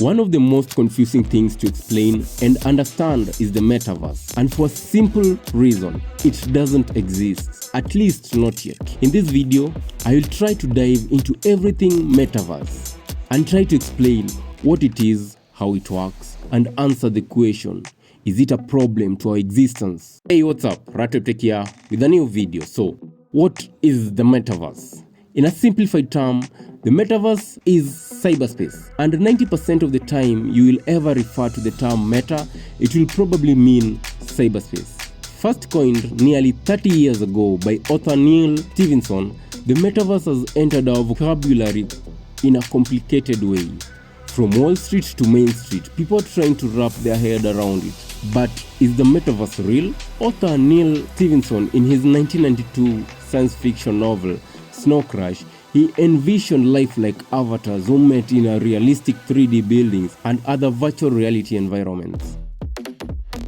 One of the most confusing things to explain and understand is the metaverse, and for a simple reason, it doesn't exist, at least not yet. In this video, I will try to dive into everything metaverse and try to explain what it is, how it works, and answer the question, is it a problem to our existence? Hey, what's up? Ratotech here with a new video. So, what is the metaverse? In a simplified term, the metaverse is cyberspace, and 90% of the time you will ever refer to the term meta, it will probably mean cyberspace. First coined nearly 30 years ago by author Neil Stephenson, the metaverse has entered our vocabulary in a complicated way. From Wall Street to Main Street, people are trying to wrap their head around it. But is the metaverse real? Author Neil Stephenson, in his 1992 science fiction novel Snow Crash, he envisioned lifelike avatars who met in a realistic 3D buildings and other virtual reality environments.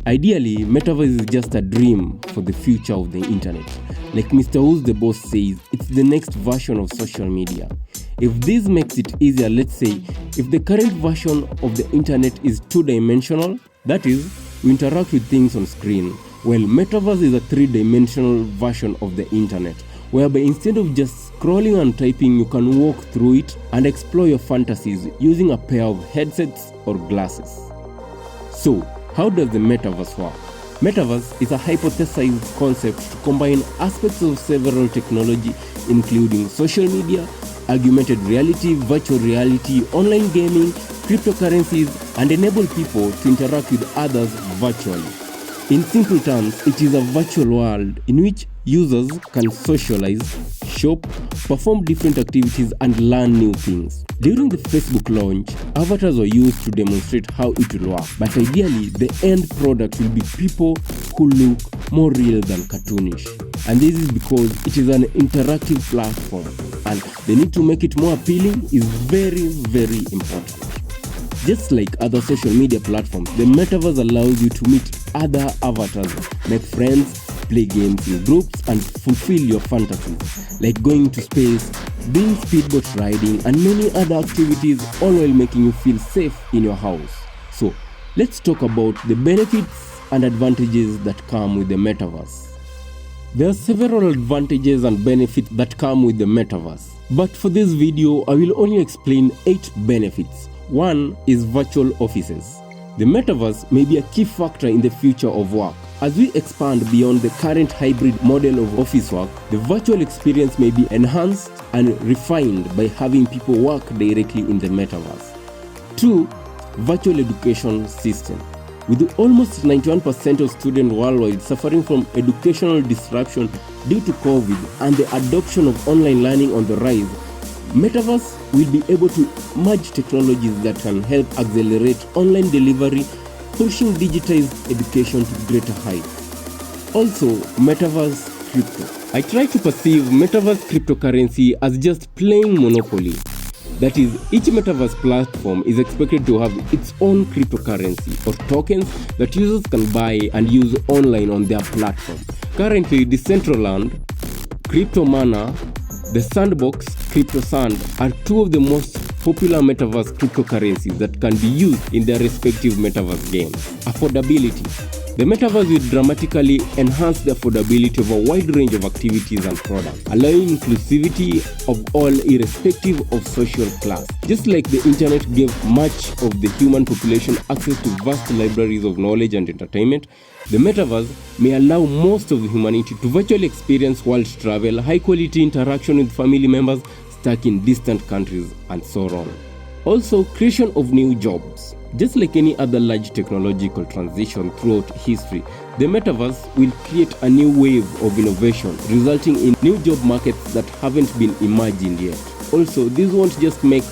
Ideally, metaverse is just a dream for the future of the internet. Like Mr. Who's the Boss says, it's the next version of social media. If this makes it easier, let's say, if the current version of the internet is two-dimensional, that is, we interact with things on screen, well, metaverse is a three-dimensional version of the internet, whereby instead of just scrolling and typing, you can walk through it and explore your fantasies using a pair of headsets or glasses. So, how does the metaverse work? Metaverse is a hypothesized concept to combine aspects of several technology, including social media, augmented reality, virtual reality, online gaming, cryptocurrencies, and enable people to interact with others virtually. In simple terms, it is a virtual world in which users can socialize, shop, perform different activities, and learn new things. During the Facebook launch, avatars were used to demonstrate how it will work, but ideally, the end product will be people who look more real than cartoonish. And this is because it is an interactive platform, and the need to make it more appealing is very, very important. Just like other social media platforms, the metaverse allows you to meet other avatars, make friends, play games in groups, and fulfill your fantasies, like going to space, doing speedboat riding, and many other activities, all while making you feel safe in your house. So, let's talk about the benefits and advantages that come with the metaverse. There are several advantages and benefits that come with the metaverse, but for this video, I will only explain 8 benefits. One is virtual offices. The metaverse may be a key factor in the future of work. As we expand beyond the current hybrid model of office work, the virtual experience may be enhanced and refined by having people work directly in the metaverse. 2. Virtual education system. With almost 91% of students worldwide suffering from educational disruption due to COVID and the adoption of online learning on the rise, Metaverse will be able to merge technologies that can help accelerate online delivery, pushing digitized education to greater heights. Also, Metaverse crypto. I try to perceive Metaverse cryptocurrency as just plain monopoly. That is, each Metaverse platform is expected to have its own cryptocurrency or tokens that users can buy and use online on their platform. Currently, Decentraland, Crypto Mana, the Sandbox, CryptoSand are two of the most popular metaverse cryptocurrencies that can be used in their respective metaverse games. Affordability. The metaverse will dramatically enhance the affordability of a wide range of activities and products, allowing inclusivity of all irrespective of social class. Just like the internet gave much of the human population access to vast libraries of knowledge and entertainment, the metaverse may allow most of humanity to virtually experience world travel, high-quality interaction with family members stuck in distant countries, and so on. Also, creation of new jobs. Just like any other large technological transition throughout history, the metaverse will create a new wave of innovation, resulting in new job markets that haven't been imagined yet. Also, this won't just make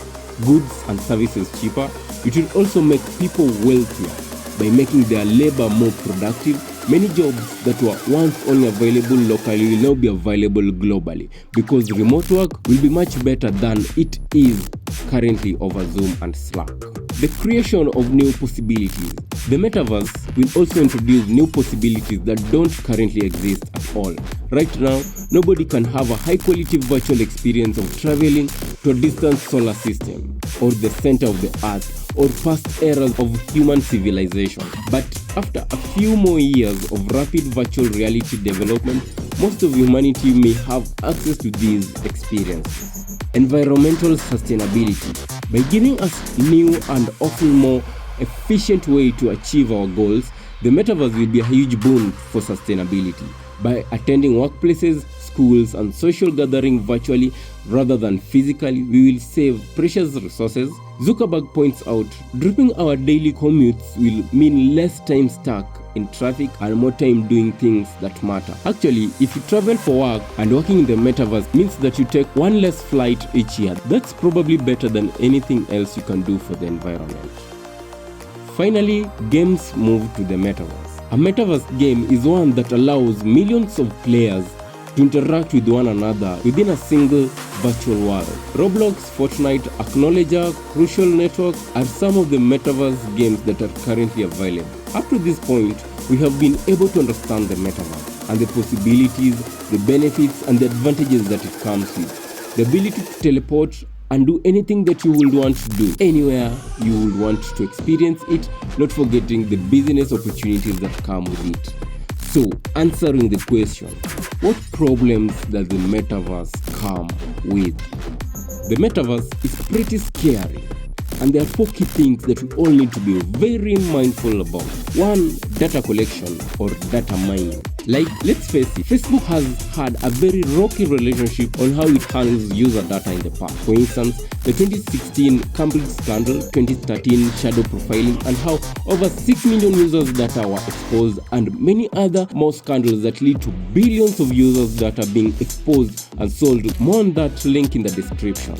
goods and services cheaper, it will also make people wealthier by making their labor more productive. Many jobs that were once only available locally will now be available globally because remote work will be much better than it is currently over Zoom and Slack. The creation of new possibilities. The metaverse will also introduce new possibilities that don't currently exist at all. Right now, nobody can have a high-quality virtual experience of traveling to a distant solar system or the center of the earth or past eras of human civilization. But after a few more years of rapid virtual reality development, most of humanity may have access to these experiences. Environmental sustainability. By giving us new and often more efficient way to achieve our goals, the metaverse will be a huge boon for sustainability. By attending workplaces, schools, and social gatherings virtually rather than physically, we will save precious resources. Zuckerberg points out, dropping our daily commutes will mean less time stuck in traffic and more time doing things that matter. Actually, if you travel for work and working in the metaverse means that you take one less flight each year, that's probably better than anything else you can do for the environment. Finally, games move to the metaverse. A metaverse game is one that allows millions of players to interact with one another within a single virtual world. Roblox, Fortnite, Acknowledger, Crucial Network are some of the metaverse games that are currently available. Up to this point, we have been able to understand the metaverse and the possibilities, the benefits, and the advantages that it comes with. The ability to teleport and do anything that you would want to do, anywhere you would want to experience it, not forgetting the business opportunities that come with it. So, answering the question, what problems does the metaverse come with? The metaverse is pretty scary, and there are 4 key things that we all need to be very mindful about. 1. Data collection or data mining. Like, let's face it, Facebook has had a very rocky relationship on how it handles user data in the past. For instance, the 2016 Cambridge scandal, 2013 shadow profiling, and how over 6 million users' data were exposed, and many other more scandals that lead to billions of users' data being exposed and sold. More on that, link in the description.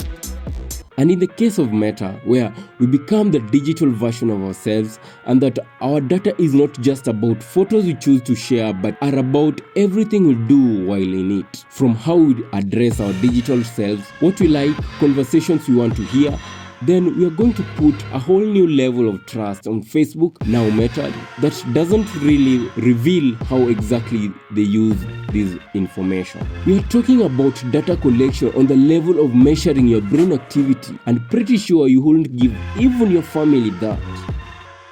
And in the case of Meta, where we become the digital version of ourselves, and that our data is not just about photos we choose to share, but are about everything we do while in it. From how we address our digital selves, what we like, conversations we want to hear, then we are going to put a whole new level of trust on Facebook, now Meta, that doesn't really reveal how exactly they use this information. We are talking about data collection on the level of measuring your brain activity, and pretty sure you wouldn't give even your family that.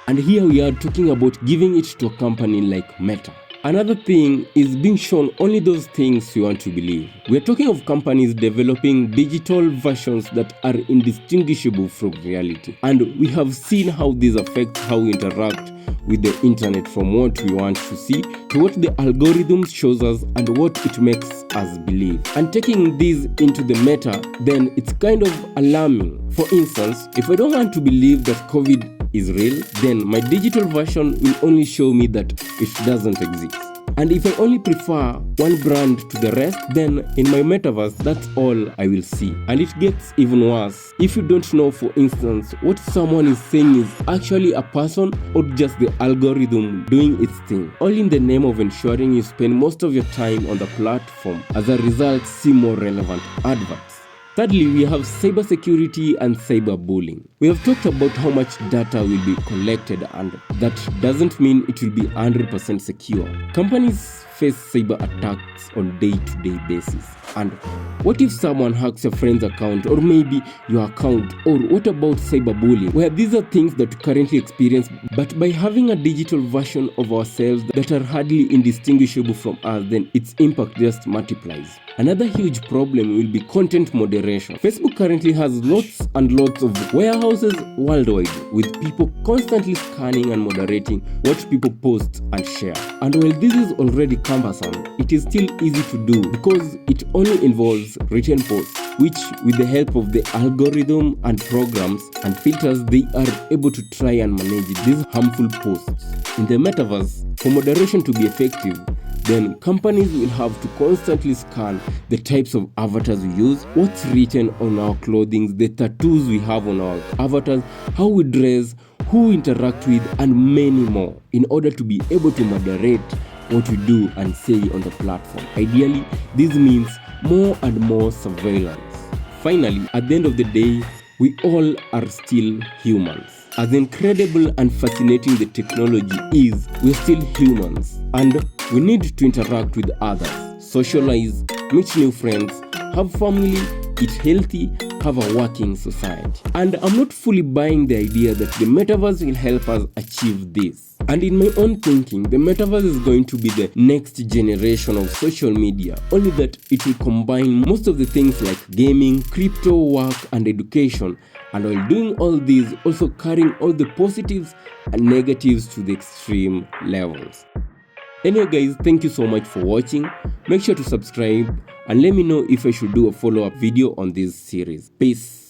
And here we are talking about giving it to a company like Meta. Another thing is being shown only those things you want to believe. We are talking of companies developing digital versions that are indistinguishable from reality. And we have seen how this affects how we interact with the internet, from what we want to see to what the algorithm shows us and what it makes us believe. And taking this into the meta, then it's kind of alarming. For instance, if I don't want to believe that COVID is real, then my digital version will only show me that it doesn't exist. And if I only prefer one brand to the rest, then in my metaverse, that's all I will see. And it gets even worse if you don't know, for instance, what someone is saying is actually a person or just the algorithm doing its thing, all in the name of ensuring you spend most of your time on the platform. As a result, see more relevant adverts. Thirdly, we have cybersecurity and cyberbullying. We have talked about how much data will be collected, and that doesn't mean it will be 100% secure. Companies face cyber attacks on day-to-day basis. And what if someone hacks your friend's account, or maybe your account? Or what about cyberbullying, where these are things that we currently experience, but by having a digital version of ourselves that are hardly indistinguishable from us, then its impact just multiplies. Another huge problem will be content moderation. Facebook currently has lots and lots of warehouses worldwide, with people constantly scanning and moderating what people post and share. And while this is already cumbersome, it is still easy to do because it only involves written posts, which with the help of the algorithm and programs and filters, they are able to try and manage these harmful posts. In the metaverse, for moderation to be effective, then companies will have to constantly scan the types of avatars we use, what's written on our clothing, the tattoos we have on our avatars, how we dress, who we interact with, and many more, in order to be able to moderate what we do and say on the platform. Ideally, this means more and more surveillance. Finally, at the end of the day, we all are still humans. As incredible and fascinating the technology is, we're still humans, and we need to interact with others, socialize, meet new friends, have family, eat healthy, have a working society. And I'm not fully buying the idea that the metaverse will help us achieve this. And in my own thinking, the metaverse is going to be the next generation of social media, only that it will combine most of the things like gaming, crypto, work, and education, and while doing all these, also carrying all the positives and negatives to the extreme levels. Anyway guys, thank you so much for watching. Make sure to subscribe and let me know if I should do a follow-up video on this series. Peace.